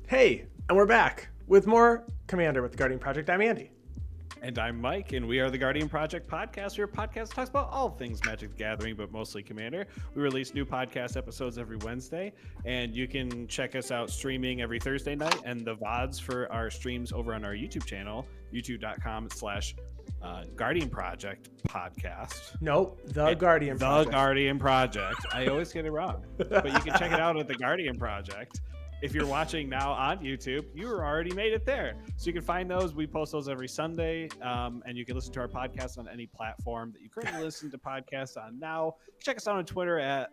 Hey, and we're back with more Commander with the Guardian Project. I'm Andy. And I'm Mike, and we are the Guardian Project podcast. Your podcast talks about all things Magic the Gathering, but mostly Commander. We release new podcast episodes every Wednesday, and you can check us out streaming every Thursday night, and the VODs for our streams over on our YouTube channel, youtube.com/Guardian Project podcast. Nope, the Guardian Project. The Guardian Project. I always get it wrong. But you can check it out at the Guardian Project. If you're watching now on YouTube, you already made it there. So you can find those. We post those every Sunday, and you can listen to our podcast on any platform that you currently listen to podcasts on now. Check us out on Twitter at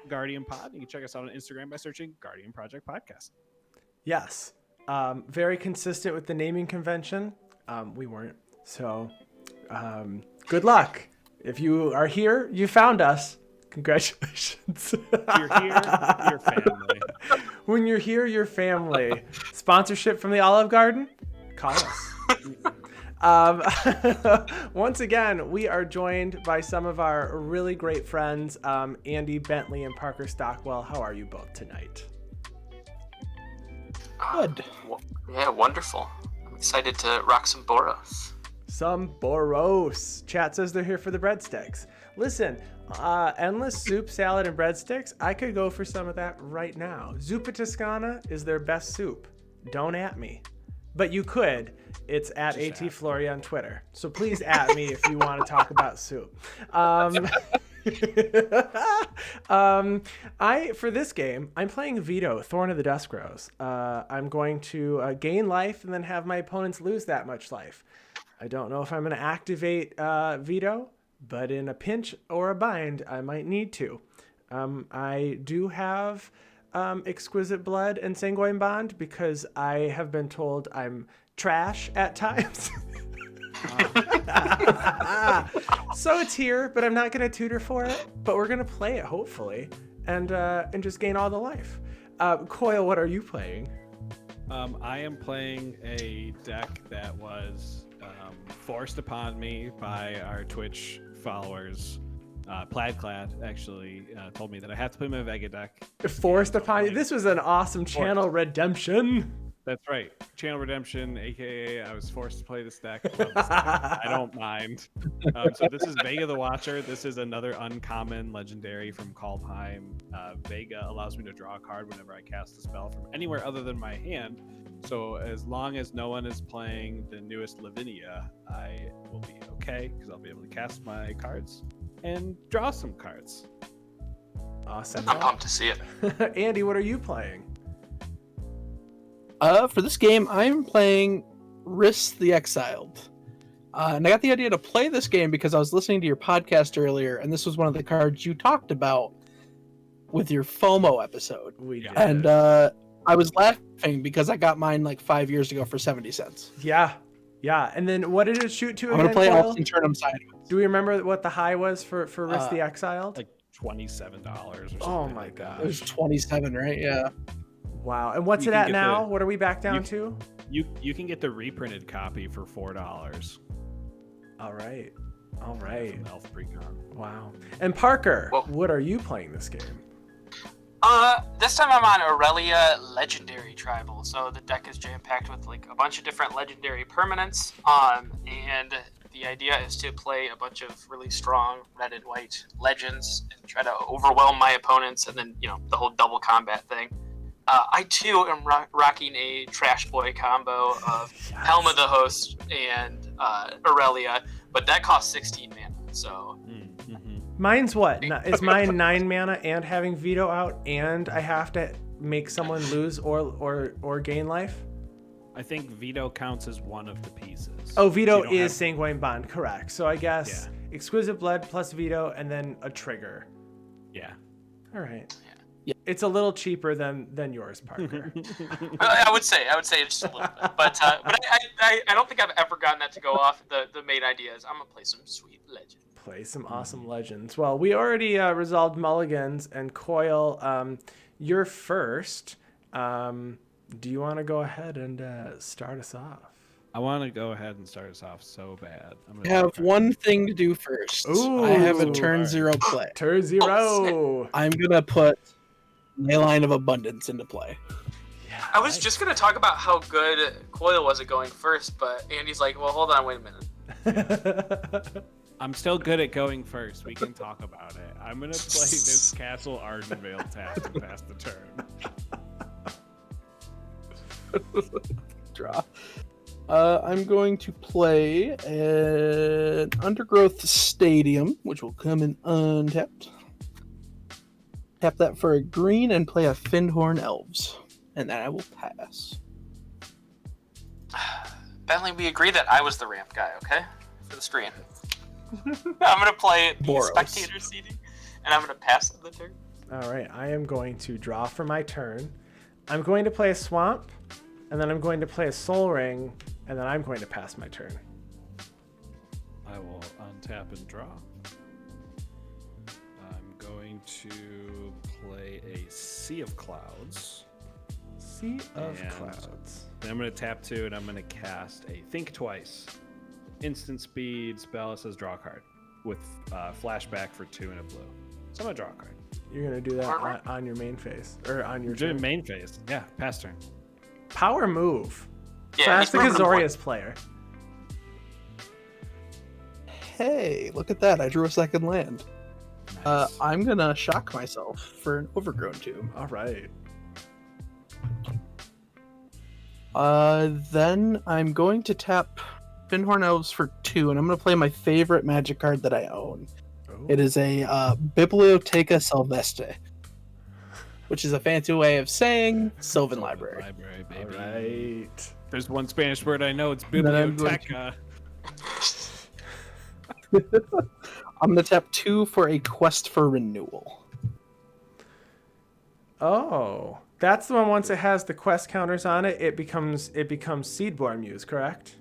Guardian Pod. You can check us out on Instagram by searching Guardian Project Podcast. Yes. Very consistent with the naming convention. We weren't. So good luck. If you are here, you found us. Congratulations. You're here, you're family. When you're here, you're family. Sponsorship from the Olive Garden? Call us. Once again, we are joined by some of our really great friends, Andy Bentley and Parker Stockwell. How are you both tonight? Good. Yeah, wonderful. I'm excited to rock some Boros. Some Boros. Chat says they're here for the breadsticks. Listen, endless soup, salad, and breadsticks. I could go for some of that right now. Zuppa Toscana is their best soup. Don't at me. But you could. It's at AT Flory on Twitter. So please at me if you want to talk about soup. For this game, I'm playing Vito, Thorn of the Dusk Rose. I'm going to gain life and then have my opponents lose that much life. I don't know if I'm going to activate Vito, but in a pinch or a bind, I might need to. I do have Exquisite Blood and Sanguine Bond because I have been told I'm trash at times. So it's here, but I'm not going to tutor for it. But we're going to play it, hopefully, and just gain all the life. Coyle, what are you playing? I am playing a deck that was forced upon me by our Twitch followers. Plaidclad actually told me that I have to play my Vega deck. Forced upon you? This was an awesome channel redemption. That's right. Channel redemption, aka I was forced to play this deck. I don't mind. So this is Vega the Watcher. This is another uncommon legendary from Kaldheim. Vega allows me to draw a card whenever I cast a spell from anywhere other than my hand. So as long as no one is playing the newest Lavinia, I will be okay because I'll be able to cast my cards and draw some cards. Awesome. I'm pumped to see it. Andy, what are you playing? For this game, I'm playing Rhys the Exiled. And I got the idea to play this game because I was listening to your podcast earlier, and this was one of the cards you talked about with your FOMO episode. We did. And I was laughing because I got mine like 5 years ago for 70 cents. Yeah. And then what did it shoot to I'm going to play Coyle? Alton Turnham sideways. Do we remember what the high was for Rhys the Exiled? Like $27 or something. Oh my god. It was 27, right? Yeah. Wow. And what's it at now? What are we back down to? You can get the reprinted copy for $4. All right. From Elf Precon. Wow. And Parker, Well, what are you playing this game? This time I'm on Aurelia Legendary Tribal, so the deck is jam-packed with like a bunch of different legendary permanents. And the idea is to play a bunch of really strong red and white legends and try to overwhelm my opponents, and then the whole double combat thing. I too am rocking a Trash Boy combo of Helm of the Host and Aurelia, but that costs 16 mana. So Mine's what? Is mine 9 mana and having Vito out, and I have to make someone lose or gain life? I think Vito counts as one of the pieces. Oh, Vito is Sanguine Bond, correct. So I guess Exquisite Blood plus Vito and then a trigger. Yeah. All right. Yeah. It's a little cheaper than yours, Parker. I would say it's just a little bit, but I don't think I've ever gotten that to go off. The main idea is I'm gonna play some sweet legend. Play some awesome legends. Well, we already resolved mulligans, and Coyle, you're first. Do you want to go ahead and start us off? I want to go ahead and start us off so bad. I have one thing to do first. Ooh. I have a turn 0 play. Turn 0. I'm going to put Leyline of Abundance into play. I was just gonna talk about how good Coil was at going first, but Andy's like, well, hold on, wait a minute. I'm still good at going first. We can talk about it. I'm gonna play this Castle Ardenvale tap to pass the turn. Draw. I'm going to play an Undergrowth Stadium, which will come in untapped. Tap that for a green and play a Findhorn Elves. And then I will pass. Bentley, we agree that I was the ramp guy, okay? For the screen. I'm gonna play the Boros. spectator seating, and I'm gonna pass the turn. All right, I am going to draw for my turn. I'm going to play a swamp, and then I'm going to play a soul ring, and then I'm going to pass my turn. I will untap and draw. I'm going to play a Sea of Clouds. Sea of And Clouds. Then I'm going to tap 2, and I'm going to cast a Think Twice. Instant speed spell. It says draw a card with flashback for 2 and a blue. So I'm going to draw a card. You're going to do that on your main phase, or on your Doing turn. main phase. Yeah, pass turn. Power move. Yeah, Classic he's moving the Azorius player. Hey, look at that. I drew a second land. Nice. I'm going to shock myself for an Overgrown Tomb. All right. Then I'm going to tap Findhorn Elves for 2, and I'm going to play my favorite magic card that I own. Oh. It is a Biblioteca Sylvestre, which is a fancy way of saying Sylvan Library. Library, All baby. right. There's one Spanish word I know. It's then I'm going biblioteca. I'm going to tap 2 for a Quest for Renewal. Oh, that's the one. Once it has the quest counters on it, it becomes Seedborn Muse, correct?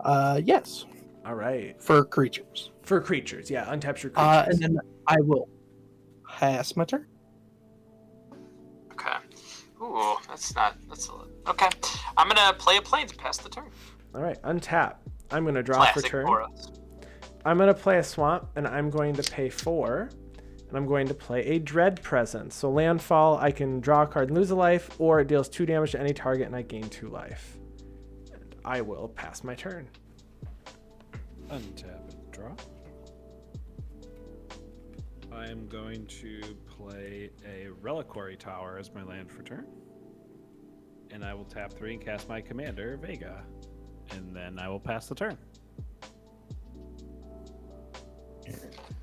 Yes, All right. for creatures. For creatures, yeah. Untap your creatures. And then I will pass my turn. Okay. Ooh, that's okay. I'm gonna play a plane to pass the turn. All right, untap. I'm going to draw Classic for turn. for us. I'm going to play a swamp, and I'm going to pay 4. And I'm going to play a Dread Presence. So landfall, I can draw a card and lose a life, or it deals 2 damage to any target and I gain 2 life. And I will pass my turn. Untap and draw. I am going to play a Reliquary Tower as my land for turn. And I will tap 3 and cast my commander, Vega. And then I will pass the turn.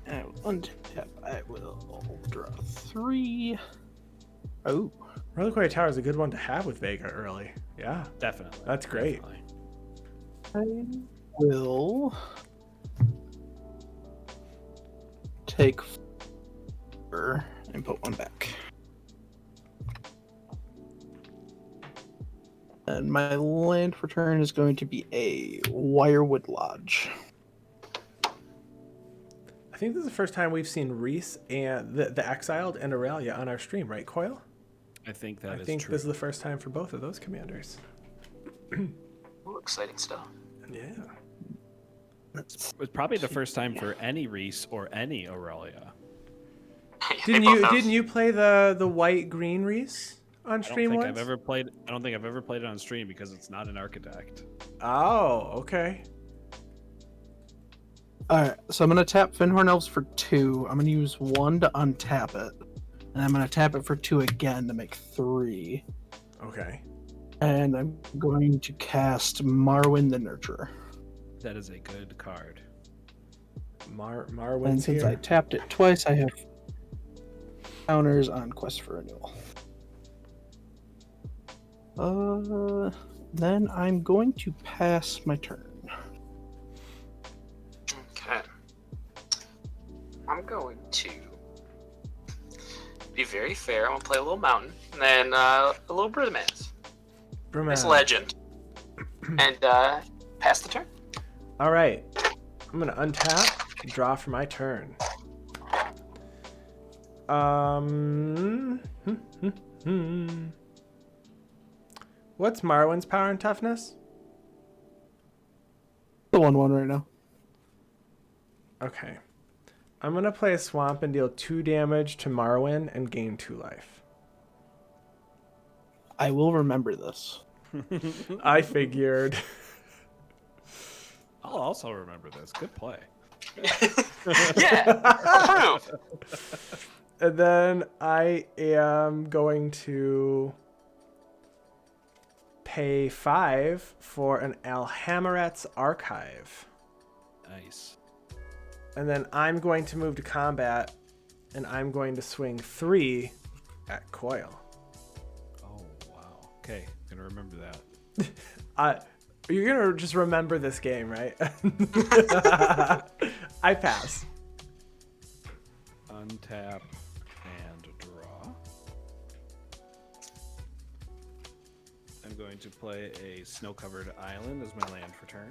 I will untap. I will draw 3. Oh. Reliquary Tower is a good one to have with Vega early. Yeah, Definitely. that's great. Definitely. I will take 4 and put 1 back. And my land for turn is going to be a Wirewood Lodge. I think this is the first time we've seen Rhys and the Exiled and Aurelia on our stream, right, Coil? I think that I is think true. this is the first time for both of those commanders. Ooh, exciting stuff. Yeah. It was probably the first time for any Rhys or any Aurelia. They both have- Didn't you play the white green Rhys on I don't stream think once? I've ever played. I don't think I've ever played it on stream because it's not an architect. Oh, okay. Alright, so I'm going to tap Findhorn Elves for 2. I'm going to use 1 to untap it. And I'm going to tap it for 2 again to make 3. Okay. And I'm going to cast Marwyn the Nurturer. That is a good card. And Marwyn's since here. I tapped it twice, I have counters on Quest for Renewal. Then I'm going to pass my turn. Okay. I'm going to be very fair. I'm gonna play a little mountain, and then a little Brumaz. It's legend, and pass the turn. All right. I'm going to untap, draw for my turn. What's Marwyn's power and toughness? The 1/1 right now. Okay. I'm going to play a swamp and deal 2 damage to Marwyn and gain 2 life. I will remember this. I figured. I'll also remember this. Good play. Yeah, approve. And then I am going to pay 5 for an Alhamaret's Archive. Nice. And then I'm going to move to combat, and I'm going to swing 3 at Coil. Oh, wow. Okay, gonna remember that. You're going to just remember this game, right? I pass. Untap and draw. I'm going to play a snow-covered island as my land for turn.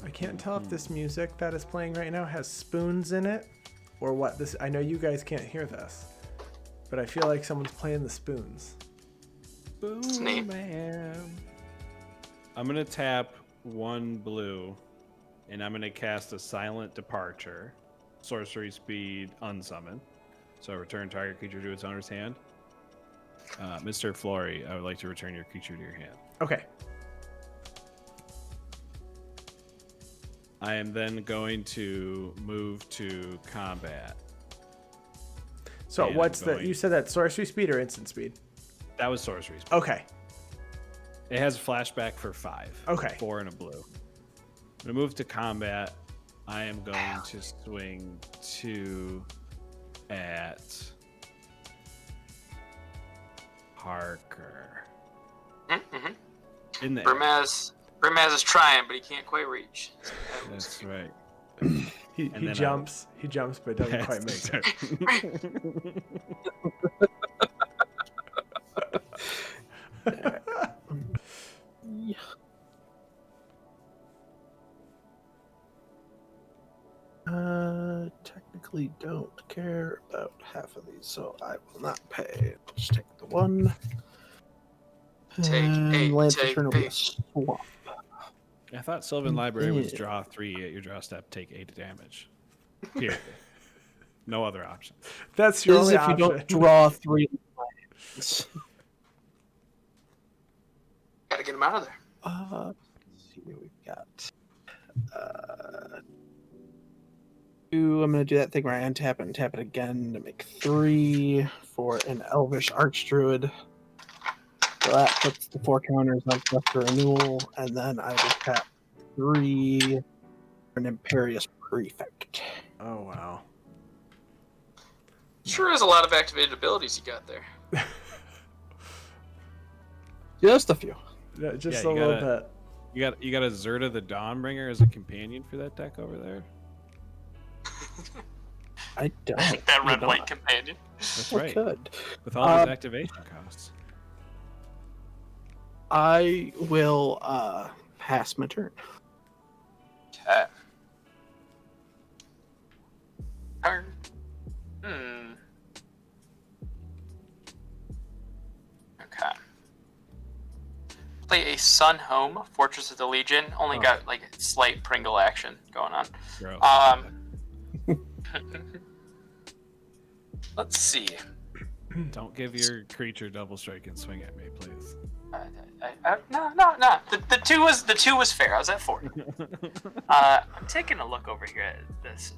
I can't tell if this music that is playing right now has spoons in it or what this. I know you guys can't hear this, but I feel like someone's playing the spoons. It's neat. Man. I'm gonna tap 1 blue, and I'm gonna cast a Silent Departure, sorcery speed, unsummon. So return target creature to its owner's hand. Mr. Flory, I would like to return your creature to your hand. Okay. I am then going to move to combat. So And what's I'm the? going- You said that sorcery speed or instant speed? That was sorcery speed. Okay. It has a flashback for 5. Okay. 4 and a blue. I'm gonna move to combat. I am going to swing 2 at Parker. Mm-hmm. In there. Brimaz is trying, but he can't quite reach. That's right. He And then jumps. He jumps, but doesn't quite make it. Technically don't care about half of these, so I will not pay. I'll just take the 1. Take And 8, land for take turn will be a 8. swamp. I thought Sylvan Library was Yeah. draw 3 at your draw step, take 8 damage. Period. No other option. That's your This is only if you option. don't draw 3 lands. Gotta get him out of there. Let's see what we've got. 2. I'm going to do that thing where I untap it and tap it again to make 3 for an Elvish Archdruid. So that puts the 4 counters on After Renewal, and then I will tap 3 for an Imperious Prefect. Oh wow. Sure is a lot of activated abilities you got there. Just a few. Yeah, just Yeah, a you little gotta- bit. You got a Zerta the Dawnbringer as a companion for that deck over there. I don't. That I red don't. white companion. That's I right. could. With all those activation costs. I will pass my turn. Okay. Turn. Okay. Play a Sun Home, Fortress of the Legion. Only got like slight Pringle action going on. Gross. Let's see. Don't give your creature double strike and swing at me, please. No. The two was fair. I was at 4. I'm taking a look over here at this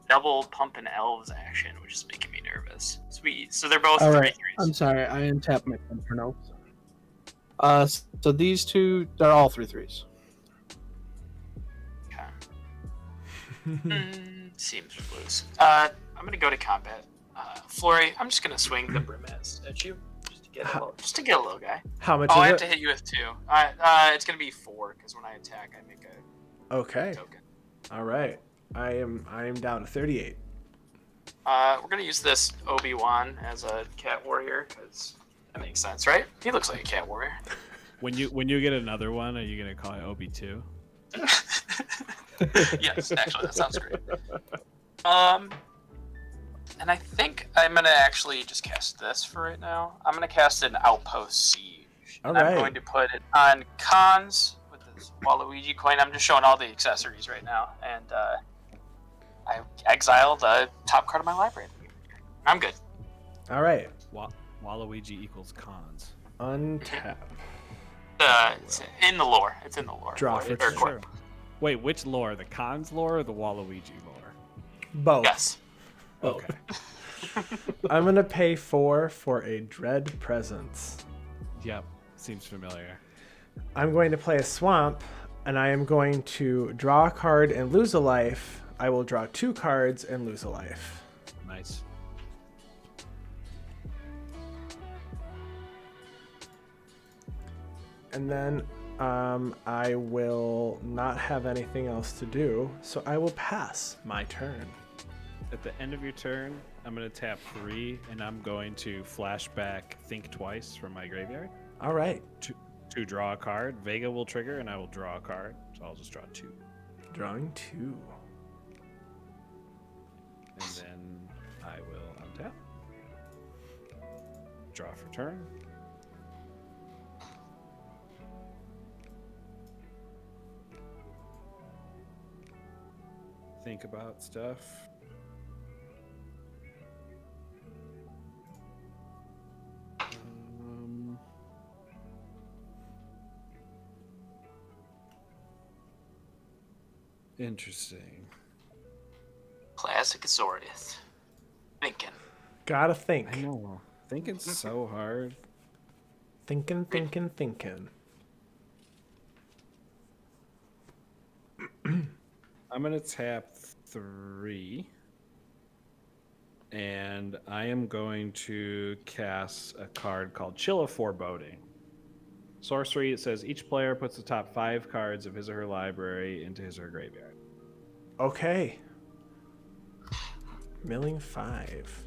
double pumping elves action, which is making me nervous. Sweet. So they're both All 3 right. 3s. I'm sorry. I untapped my turn. So these 2, they're all 3/3s. Okay. Seems loose. I'm gonna go to combat. Flory, I'm just gonna swing the Brimaz at you, just to get a little guy. How much I is have it? to hit you with 2. It's gonna be 4 because when I attack, I make a Okay. token. All right. I am down to 38. We're gonna use this Obi-Wan as a cat warrior because that makes sense, right? He looks like a cat warrior. When you get another one, are you gonna call it OB2? Yes, actually, that sounds great. And I think I'm gonna actually just cast this for right now. I'm gonna cast an Outpost Siege. All and I'm right. going to put it on cons with this Waluigi coin. I'm just showing all the accessories right now, and I exiled the top card of my library. I'm good. All right. Waluigi equals cons. Untap. It's in the lore. It's in the lore. Draw for Or- two. Sure. Wait, which lore? The cons lore or the Waluigi lore? Both. Yes. Okay. I'm gonna pay 4 for a dread presence. Yep. Seems familiar. I'm going to play a swamp, and I am going to draw a card and lose a life. I will draw 2 cards and lose a life. Nice. And then I will not have anything else to do, so I will pass my turn. At the end of your turn, I'm going to tap 3, and I'm going to flashback Think Twice from my graveyard All right. to draw a card. Vega will trigger, and I will draw a card. So I'll just draw 2. Drawing 2. And then I will untap. Draw for turn. Think about stuff. Interesting. Classic Azorius. Thinking. Gotta think. I know. Thinking's so hard. Thinking. I'm gonna tap 3, and I am going to cast a card called Chill of Foreboding. Sorcery. It says each player puts the top 5 cards of his or her library into his or her graveyard. Okay. Milling 5.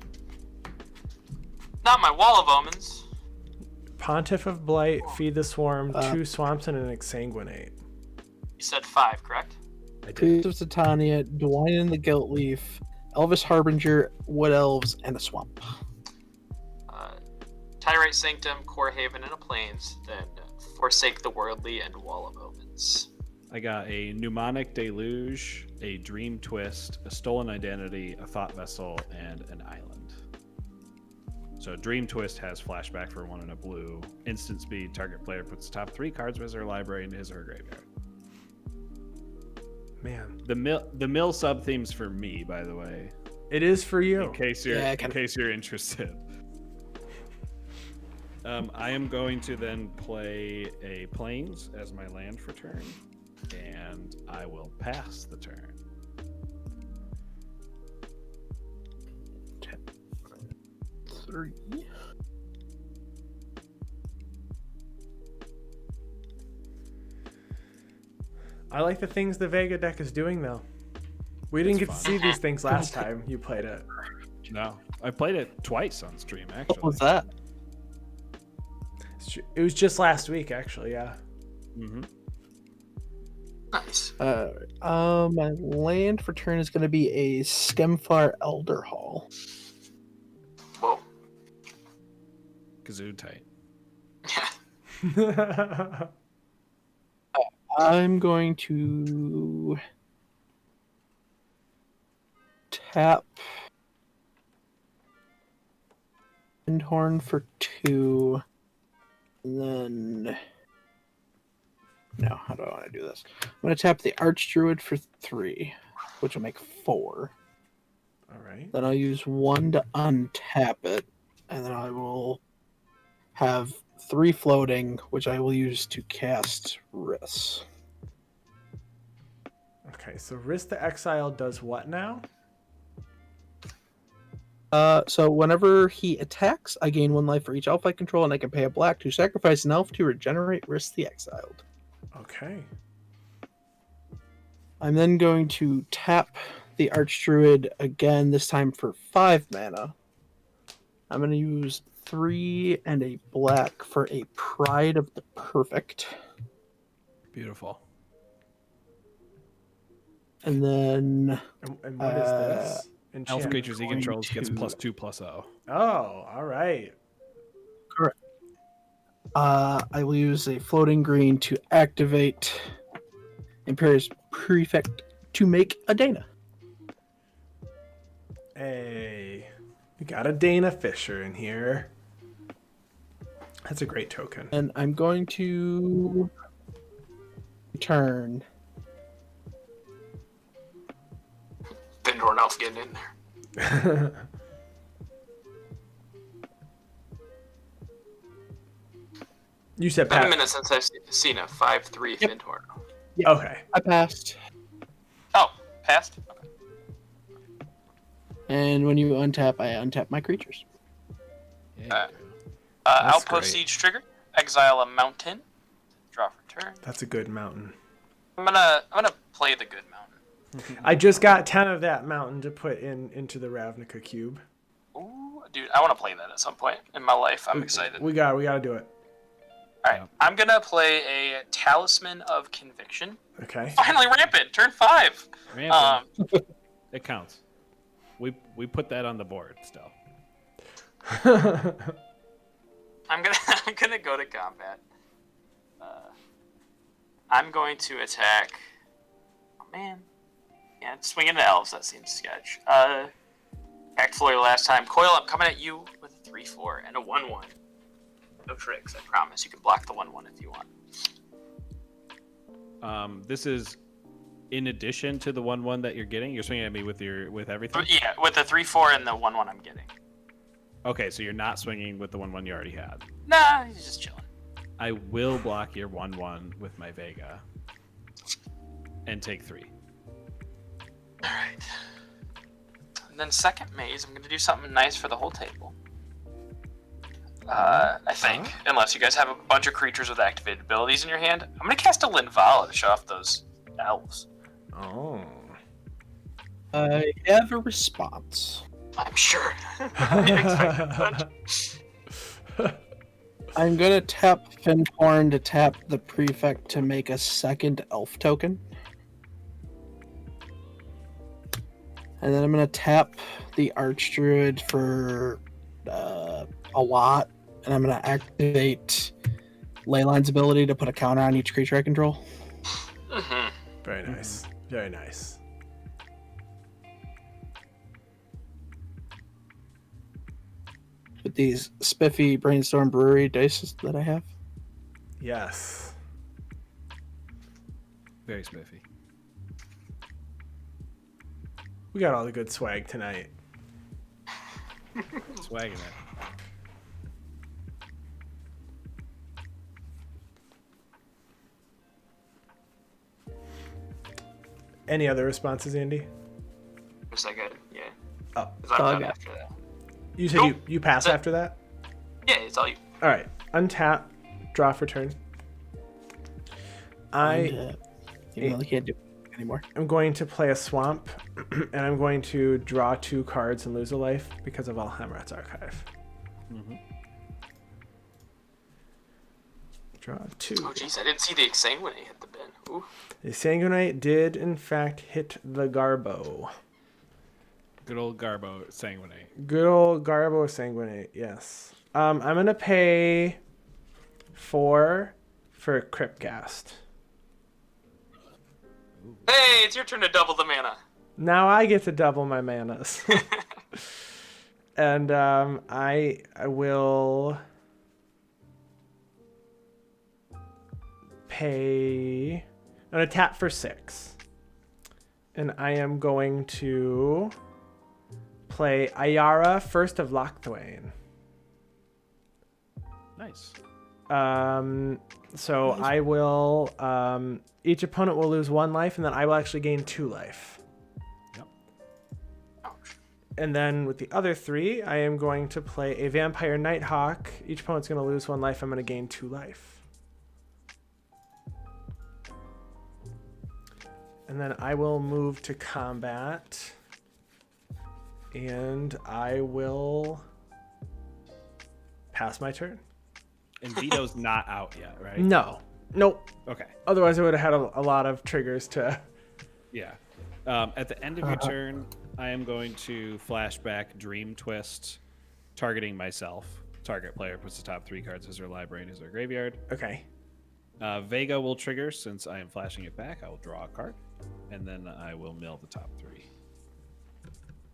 Not my Wall of Omens. Pontiff of Blight, Feed the Swarm, 2 Swamps, and an Exsanguinate. You said 5, correct? Priest of Titania, Dwayne and the Guilt Leaf, Elvis Harbinger, Wood Elves, and a Swamp. Tyrite Sanctum, Core Haven, and a Plains. Then Forsake the Worldly and Wall of Omens. I got a Mnemonic Deluge, a Dream Twist, a Stolen Identity, a Thought Vessel, and an Island. So Dream Twist has flashback for 1 and a blue. Instant speed, target player puts the top 3 cards of his or her library into his or her graveyard. Man. The mill sub theme's for me, by the way. It is for you. In case you're interested. I am going to then play a Plains as my land for turn, and I will pass the turn. Tap 3. I like the things the Vega deck is doing, though. We didn't get It's to see these things last time you played it. No, I played it twice on stream, actually. What was that? It was just last week, actually, yeah. Mm-hmm. Nice. My land for turn is going to be a Skemfar Elder Hall. Whoa. Kazoo tight. I'm going to tap Endhorn for 2, and then no, how do I want to do this? I'm going to tap the Archdruid for 3, which will make 4. All right. Then I'll use 1 to untap it, and then I will have 3 floating, which I will use to cast Rhys. Okay, so Rhys the Exiled does what now? So whenever he attacks, I gain 1 life for each elf I control, and I can pay a black to sacrifice an elf to regenerate Rhys the Exiled. Okay. I'm then going to tap the Archdruid again, this time for 5 mana. I'm going to use 3 and a black for a Pride of the Perfect. Beautiful. And then And what is this? Elf Enchantment. creatures he controls gets to- +2/+0. Oh, all right. I will use a floating green to activate Imperious Prefect to make a Dana. Hey, we got a Dana Fisher in here. That's a great token. And I'm going to turn. Bindor Elf getting in there. You said Been a Pat. minute since I've seen a 5/3 Yep. Findhorn. Okay. I passed. Oh, passed? Okay. And when you untap, I untap my creatures. Yeah. Outpost great. Siege trigger. Exile a mountain. Draw for turn. That's a good mountain. I'm gonna play the good mountain. I just got 10 of that mountain to put into the Ravnica cube. Ooh, dude, I want to play that at some point in my life. I'm excited. We got to do it. All right, I'm gonna play a Talisman of Conviction. Okay. Finally, rampant. Turn 5. Rampant. It counts. We put that on the board still. I'm gonna go to combat. I'm going to attack. Oh man, yeah, swinging the elves. That seems sketch. Attacked Flurry last time. Coil, I'm coming at you with a 3/4 and a 1/1. No tricks, I promise. You can block the 1/1 if you want. This is in addition to the 1/1 that you're getting. You're swinging at me with everything. Yeah, with the 3/4 and the 1/1 I'm getting. Okay, so you're not swinging with the 1/1 you already had. Nah, he's just chilling. I will block your 1/1 with my Vega and take 3. All right. And then second maze, I'm gonna do something nice for the whole table. I think, unless you guys have a bunch of creatures with activated abilities in your hand, I'm gonna cast a Linvala to show off those elves. Oh. I have a response. I'm sure. I expect I'm gonna tap Findhorn to tap the prefect to make a second elf token. And then I'm gonna tap the Archdruid for a lot, and I'm gonna activate Leyline's ability to put a counter on each creature I control. Mm-hmm. Very nice. Very nice. With these spiffy Brainstorm Brewery dice that I have. Yes. Very spiffy. We got all the good swag tonight. Swagging it. Any other responses, Andy? Just like yeah. Oh. 'Cause I'm Oh, done yeah. after that. You said Nope. you pass That's it. after that? Yeah, it's all you. All right. Untap. Draw for turn. And, even though I can't do it anymore. I'm going to play a swamp, and I'm going to draw 2 cards and lose a life because of Alhamrat's Archive. Mm-hmm. Draw 2. Oh jeez, I didn't see the Exiled when he hit the bin. Ooh. The Sanguinite did, in fact, hit the Garbo. Good old Garbo Sanguinate. Good old Garbo Sanguinate, yes. I'm going to pay 4 for Cryptcast. Hey, it's your turn to double the mana. Now I get to double my manas. And I will pay. I'm going to tap for 6. And I am going to play Ayara, First of Lochthwain. Nice. So I will. Each opponent will lose 1 life, and then I will actually gain 2 life. Yep. Ouch. And then with the other 3, I am going to play a Vampire Nighthawk. Each opponent's going to lose 1 life. I'm going to gain 2 life. And then I will move to combat. And I will pass my turn. And Vito's not out yet, right? No. Nope. Okay. Otherwise, I would have had a lot of triggers to... Yeah. At the end of your turn, I am going to flashback Dream Twist, targeting myself. Target player puts the top 3 cards of their library into their graveyard. Okay. Vega will trigger since I am flashing it back. I will draw a card, and then I will mill the top 3.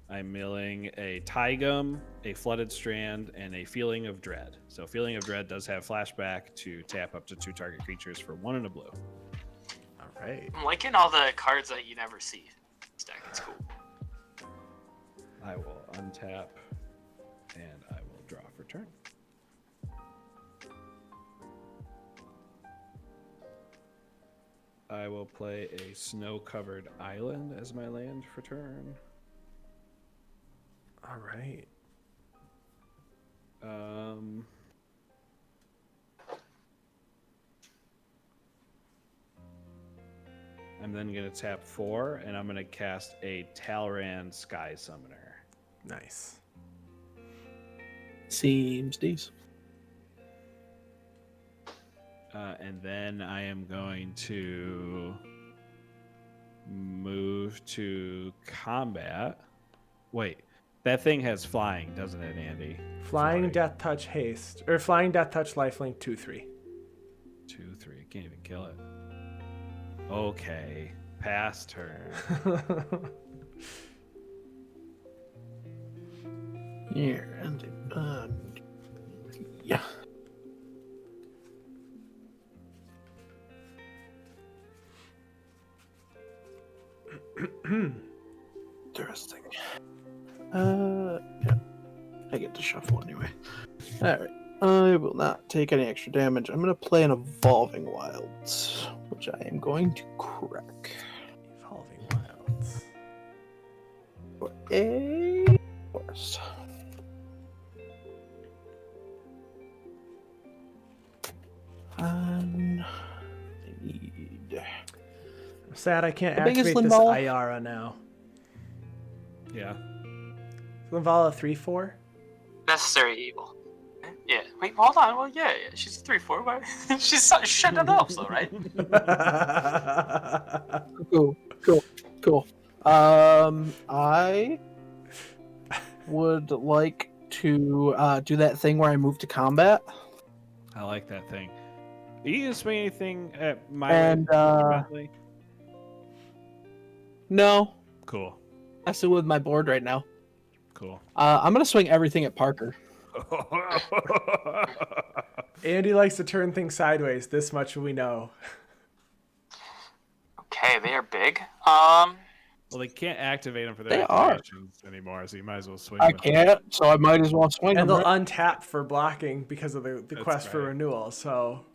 I'm milling a Tygum, a Flooded Strand, and a Feeling of Dread. So Feeling of Dread does have flashback to tap up to 2 target creatures for 1 and a blue. All right. I'm liking all the cards that you never see. This deck, it's cool. I will untap, and I will draw for turn. I will play a Snow-Covered Island as my land for turn. All right. I'm then going to tap 4, and I'm going to cast a Talran Sky Summoner. Nice. Seems decent. And then I am going to move to combat. Wait, that thing has flying, doesn't it, Andy? Flying Sorry. Death Touch Haste. Or Flying Death Touch Lifelink 2/3. 2/3. Can't even kill it. Okay. Pass turn. Here and yeah. Interesting. Yeah. I get to shuffle anyway. Alright. I will not take any extra damage. I'm gonna play an Evolving Wilds, which I am going to crack. Evolving Wilds. For a forest. I need. I'm sad I can't How big is activate this Linvala? Ayara now. Yeah. Linvala 3/4? Necessary evil. Yeah. Wait, hold on. Well, yeah. She's a 3/4. Why? She's shutting it off, though, right? Cool. I would like to do that thing where I move to combat. I like that thing. Are you going to swing anything at my And, Bentley? No, Cool. I'm still with my board right now. Cool. I'm gonna swing everything at Parker. Andy likes to turn things sideways. This much we know. Okay, they are big. Well, they can't activate them for their They are. activations anymore, so you might as well swing I them. can't, so I might as well swing And them. they'll right? untap for blocking because of the That's quest for right. renewal. So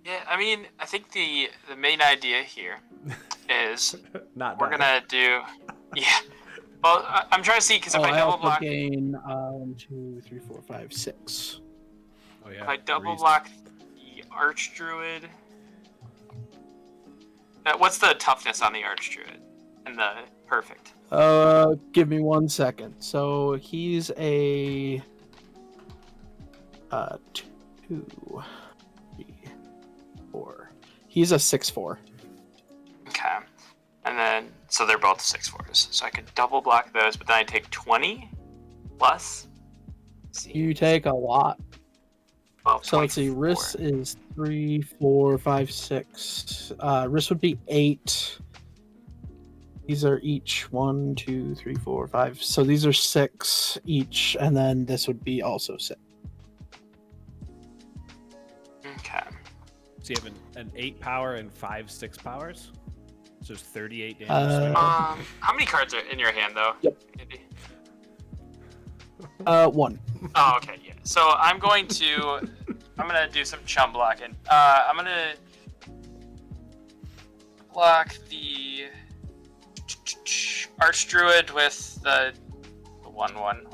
Yeah, I mean, I think the main idea here is not we're bad. gonna do. Yeah. Well, I'm trying to see because if Oh, I I double also block, gain 1, 2, 3, 4, 5, 6. Oh, yeah. if I double Rhys. block the Archdruid, what's the toughness on the Archdruid? And the perfect. Give me 1 second. So he's a 2, 3, 4. He's a 6/4. Okay. And then, so they're both 6/4s. So I could double block those, but then I take 20 plus. Let's see. You take a lot. 12, So let's see. 24. Rhys is 3, 4, 5, 6. Rhys would be 8. These are each 1, 2, 3, 4, 5. So these are 6 each, and then this would be also 6. Okay. So you have an 8 power and 5 6 powers? So it's 38 damage. Uh, How many cards are in your hand, though? Yep. Andy? 1. Oh, okay, yeah. So I'm gonna do some chum blocking. I'm gonna block the Archdruid with the 1/1.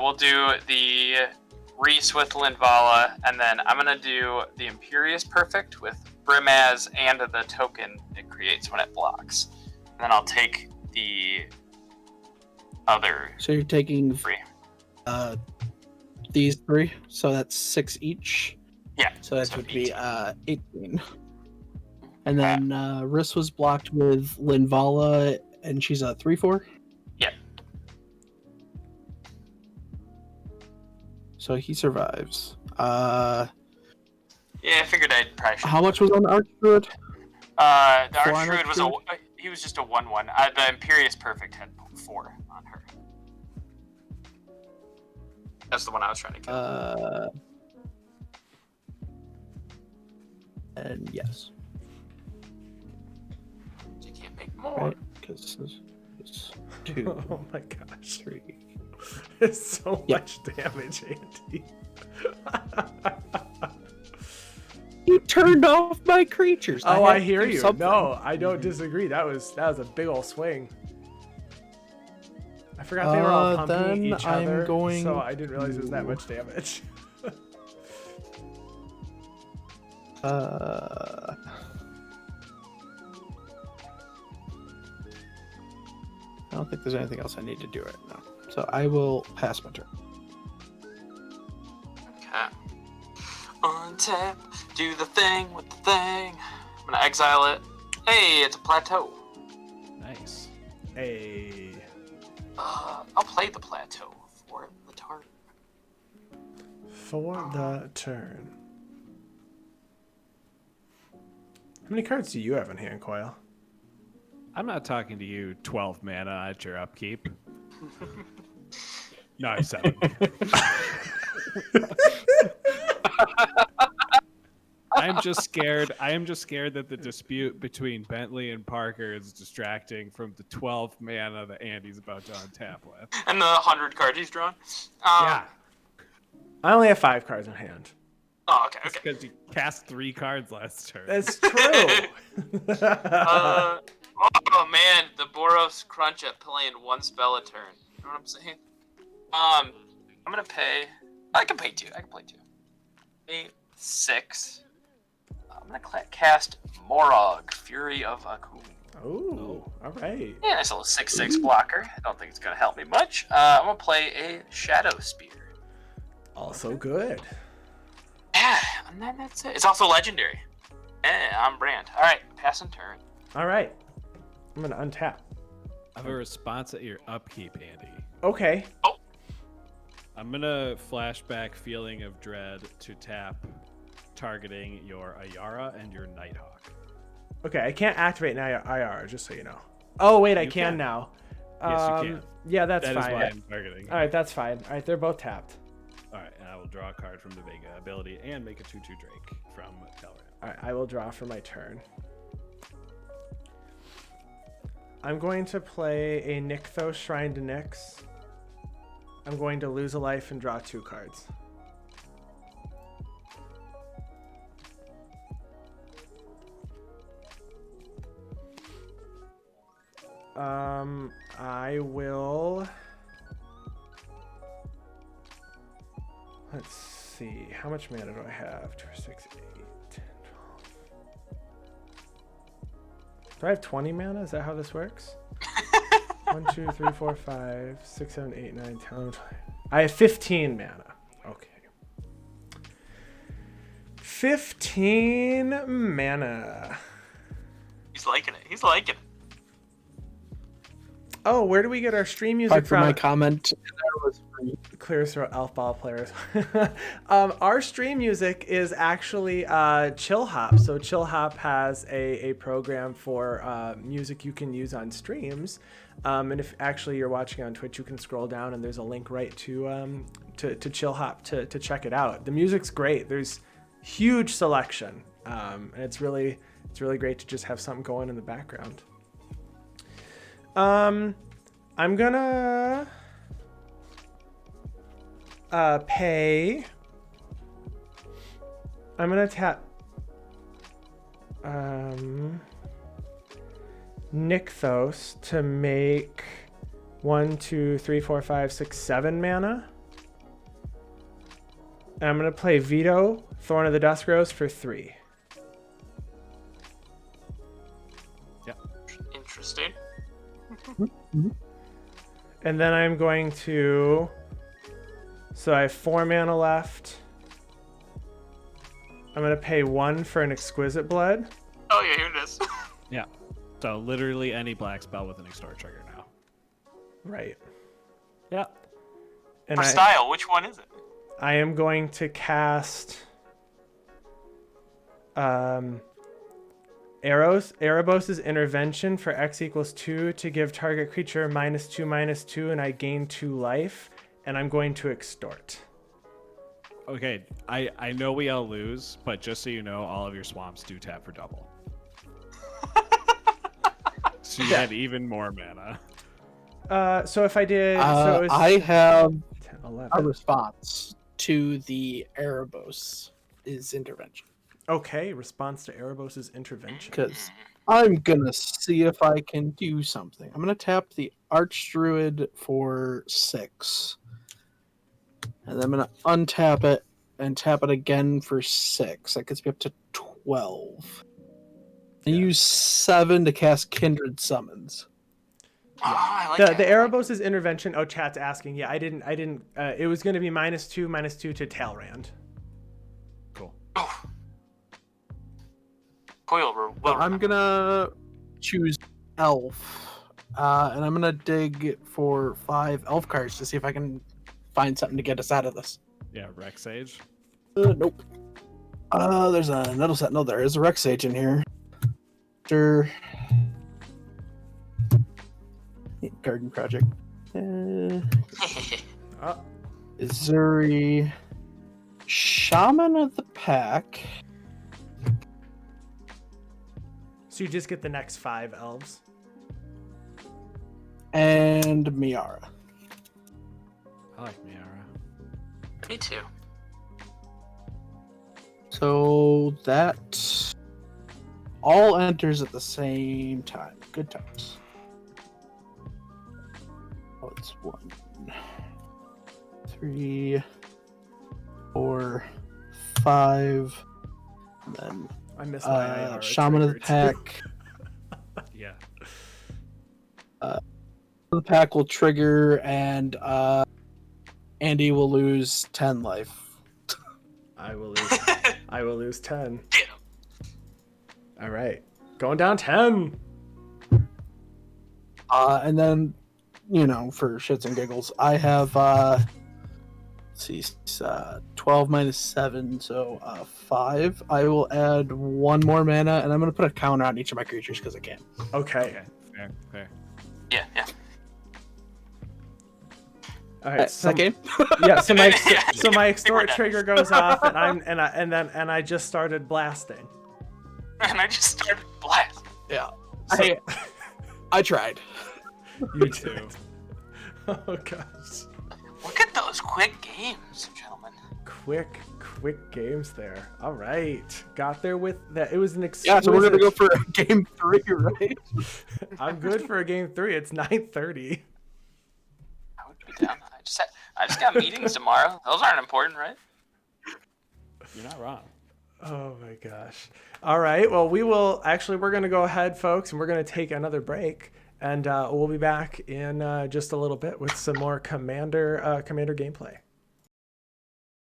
We'll do the Rhys with Linvala, and then I'm gonna do the Imperious Perfect with Brimaz and the token it creates when it blocks. And then I'll take the other So you're taking 3. these 3, so that's 6 each. Yeah. So that so would be 18. 18. And then Rhys was blocked with Linvala, and she's a 3/4. Yeah. So he survives. Yeah, I figured I'd probably. How much was on the Archdruid? The 4 on Archdruid was Archdruid? he was just a 1/1. The Imperious Perfect had 4 on her. That's the one I was trying to kill. And yes. You can't make more. Right? Because it's 2, Oh my gosh. 3. It's so Yep. much damage, Andy. You turned off my creatures. Oh, had I to hear do you. something. No, I don't disagree. That was a big ol' swing. I forgot they were all pumping Then each I'm other, going so I didn't realize it was that to- much damage. I don't think there's anything else I need to do right now. So I will pass my turn. Okay. Untap. Do the thing with the thing. I'm gonna exile it. Hey, it's a plateau. Nice. Hey. I'll play the plateau for the turn. For the turn. How many cards do you have in hand, Coil? I'm not talking to you, 12 mana at your upkeep. No, 7. I am just scared that the dispute between Bentley and Parker is distracting from the 12 mana that Andy's about to untap with. And the 100 cards he's drawn. Yeah. I only have 5 cards in hand. Oh, okay, It's okay. because you cast 3 cards last turn. That's true. Oh man, the Boros crunch at playing 1 spell a turn. You know what I'm saying? I'm gonna pay. I can pay 2. I can play 2. Pay 6. I'm gonna cast Morog, Fury of Akun. Ooh, all right. Yeah, nice little 6/6 blocker. I don't think it's gonna help me much. I'm gonna play a Shadow Spear. Also good. Yeah, and then that's it. It's also legendary. Yeah, I'm Brand. All right, passing turn. All right. I'm going to untap. I have a response at your upkeep, Andy. Okay. I'm gonna flashback Feeling of Dread to tap, targeting your Ayara and your Nighthawk. Okay, I can't activate now IR, just so you know. Oh, wait, I You can can. now. Yes, you can. Yeah, that's That is fine. why I'm targeting. All right, that's fine. All right, they're both tapped. All right, and I will draw a card from the Vega ability and make a 2/2 Drake from Telran. All right, I will draw for my turn. I'm going to play a Nykthos Shrine to Nyx. I'm going to lose a life and draw 2 cards. I will. Let's see. How much mana do I have? 2, 6, 8, 10, 12. Do I have 20 mana? Is that how this works? 1, 2, 3, 4, 5, 6, 7, 8, 9, 10, 11, 12. I have 15 mana. Okay. 15 mana. He's liking it. He's liking it. Oh, where do we get our stream music Apart from from? my comment, that was free. Clear throat elf ball players. Our stream music is actually Chill Hop. So Chill Hop has a program for music you can use on streams. And if actually you're watching on Twitch, you can scroll down and there's a link right to Chill Hop to check it out. The music's great. There's huge selection, and it's really great to just have something going in the background. I'm gonna pay. I'm gonna tap Nykthos to make 1, 2, 3, 4, 5, 6, 7 mana. And I'm gonna play Vito, Thorn of the Dusk Rose for 3. Interesting. And then I'm going to. So I have 4 mana left. I'm gonna pay 1 for an Exquisite Blood. Oh yeah, here it is. Yeah. So literally any black spell with an extort trigger now. Right. Yeah. And For style, which one is it? I am going to cast Erebos' Intervention for X equals 2 to give target creature -2/-2, and I gain 2 life, and I'm going to extort. Okay, I know we all lose, but just so you know, all of your swamps do tap for double. So you had even more mana. So if I did, so it was I have 10, 11. a response to the Erebos' intervention. Okay, response to Erebos' intervention. Because I'm gonna see if I can do something. I'm gonna tap the Archdruid for 6. And then I'm gonna untap it and tap it again for 6. That gets me up to 12. And use 7 to cast Kindred Summons. I like The it. Erebos' intervention. Oh, chat's asking. Yeah, I didn't. It was going to be -2/-2 to Talrand. Cool. Oh. Coil. I'm gonna choose Elf, and I'm gonna dig for 5 Elf cards to see if I can find something to get us out of this. Yeah, Rex Sage. Nope. There's a Nettle Set. No, there is a Rex Sage in here. Sure. Garden Project. Izuri. Shaman of the Pack. So you just get the next 5 elves. And Miara. I like Miara. Me too. So that all enters at the same time. Good times. Oh, it's 1, 3, 4, 5. And then I miss my IR Shaman of the trigger, too. Pack. Yeah. The pack will trigger, and Andy will lose 10 life. I will lose 10. All right, going down 10. And then, for shits and giggles, I have 12 minus 7, so 5. I will add 1 more mana, and I'm going to put a counter on each of my creatures because I can. Okay. Fair. Yeah. All right. Is that game? Yeah. So my Yeah. extort trigger goes off, and I just started blasting. And I just started blasting. Yeah. So- I tried. You too. Oh gosh. Look at those quick games, gentlemen. Quick games there. All right. Got there with that. It was an exquisite. Yeah, so we're going to go for game 3, right? I'm good for a game 3. It's 9:30. I would be down. I just got meetings tomorrow. Those aren't important, right? You're not wrong. Oh my gosh. All right. Well, we're going to go ahead, folks, and we're going to take another break. And we'll be back in just a little bit with some more Commander gameplay.